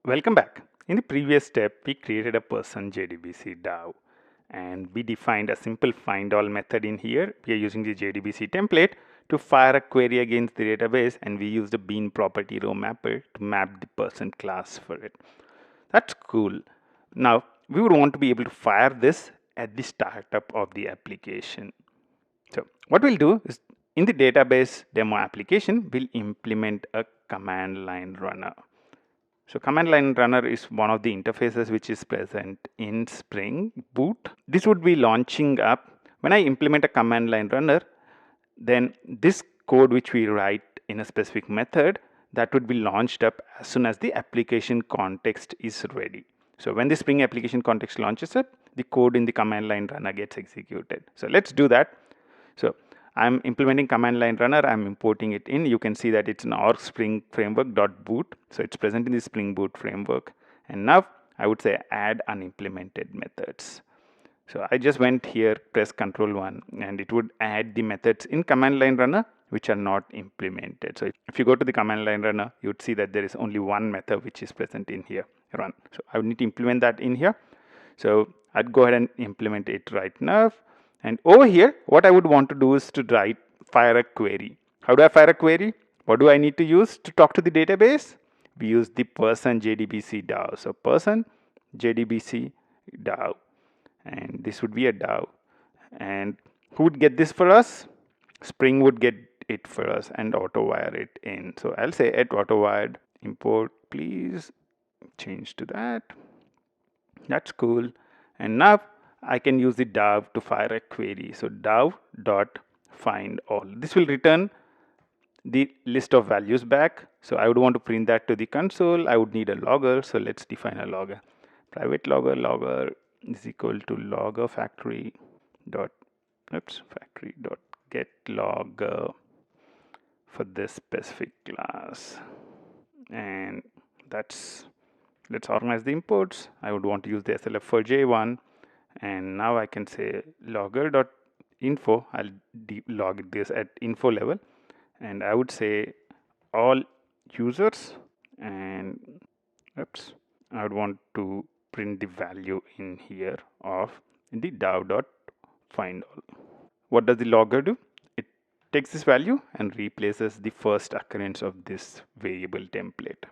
Welcome back. In the previous step, we created a person JDBC DAO and we defined a simple findAll method in here. We are using the JDBC template to fire a query against the database, and we used a bean property row mapper to map the person class for it. That's cool. Now, we would want to be able to fire this at the startup of the application. So what we'll do is in the database demo application, we'll implement a command line runner. So CommandLineRunner is one of the interfaces which is present in Spring Boot. This would be launching up. When I implement a command line runner, then this code which we write in a specific method, that would be launched up as soon as the application context is ready. So when the Spring application context launches up, the code in the command line runner gets executed. So let's do that. So I'm implementing command line runner. I'm importing it in. You can see that it's an org spring framework.boot. So it's present in the Spring Boot framework. And now I would say add unimplemented methods. So I just went here, press Control 1, and it would add the methods in command line runner which are not implemented. So if you go to the command line runner, you would see that there is only one method which is present in here, run. So I would need to implement that in here. So I'd go ahead and implement it right now. And over here, what I would want to do is to fire a query. How do I fire a query? What do I need to use to talk to the database? We use the person JDBC DAO. So person JDBC DAO. And this would be a DAO. And who would get this for us? Spring would get it for us and auto wire it in. So I'll say at auto wired import, please change to that. That's cool. And now I can use the DAO to fire a query. So DAO.findAll. This will return the list of values back. So I would want to print that to the console. I would need a logger. So let's define a logger. Private logger is equal to logger factory dot get logger for this specific class. And let's organize the imports. I would want to use the SLF for J1. And now I can say logger.info. I'll log this at info level. And I would say all users. And I would want to print the value in here of the DAO.findAll. What does the logger do? It takes this value and replaces the first occurrence of this variable template.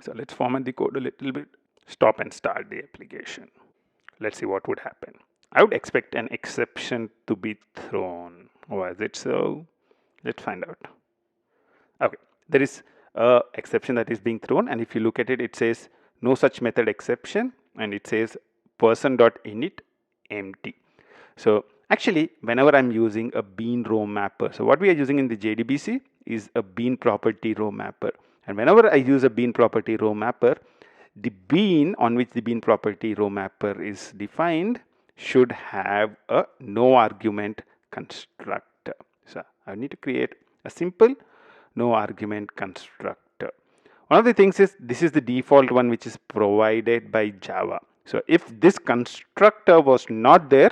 So let's format the code a little bit. Stop and start the application. Let's see what would happen. I would expect an exception to be thrown. Why is it so? Let's find out. Okay, there is an exception that is being thrown, and if you look at it, it says no such method exception, and it says person.init empty. So actually, whenever I'm using a bean row mapper, so what we are using in the JDBC is a bean property row mapper. And whenever I use a bean property row mapper, the bean on which the bean property row mapper is defined should have a no argument constructor. So I need to create a simple no argument constructor. One of the things is this is the default one which is provided by Java. So if this constructor was not there,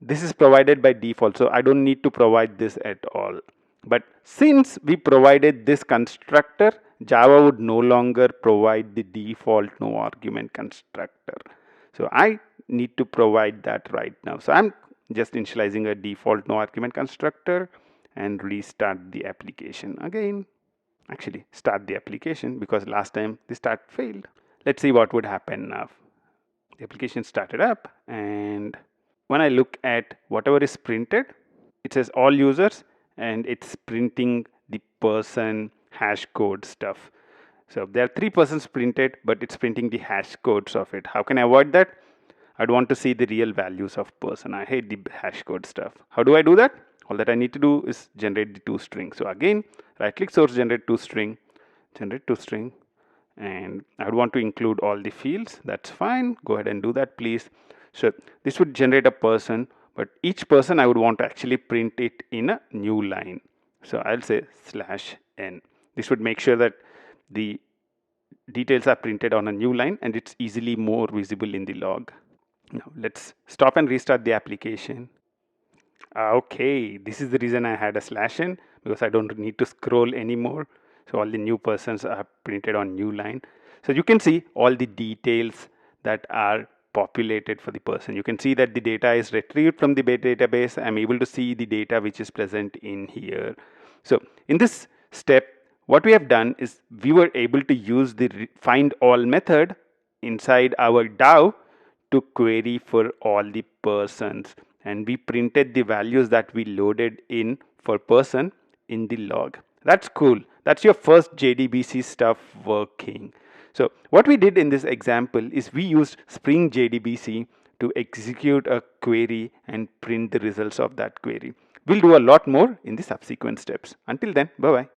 this is provided by default. So I don't need to provide this at all. But since we provided this constructor, Java would no longer provide the default no argument constructor. So I need to provide that right now. So I'm just initializing a default no argument constructor and restart the application again. Actually, start the application because last time the start failed. Let's see what would happen now. The application started up, and when I look at whatever is printed, it says all users, and it's printing the person hash code stuff. So there are 3 persons printed, but it's printing the hash codes of it. How can I avoid that? I'd want to see the real values of person. I hate the hash code stuff. How do I do that? All that I need to do is generate the toString. So again, right click source, generate toString, and I would want to include all the fields. That's fine. Go ahead and do that, please. So this would generate a person, but each person I would want to actually print it in a new line. So I'll say /n. This would make sure that the details are printed on a new line and it's easily more visible in the log. Now let's stop and restart the application. Okay, this is the reason I had a /n, because I don't need to scroll anymore. So all the new persons are printed on new line. So you can see all the details that are populated for the person. You can see that the data is retrieved from the database. I'm able to see the data which is present in here. So in this step, what we have done is we were able to use the findAll method inside our DAO to query for all the persons, and we printed the values that we loaded in for person in the log. That's cool. That's your first JDBC stuff working. So what we did in this example is we used Spring JDBC to execute a query and print the results of that query. We'll do a lot more in the subsequent steps. Until then, bye bye.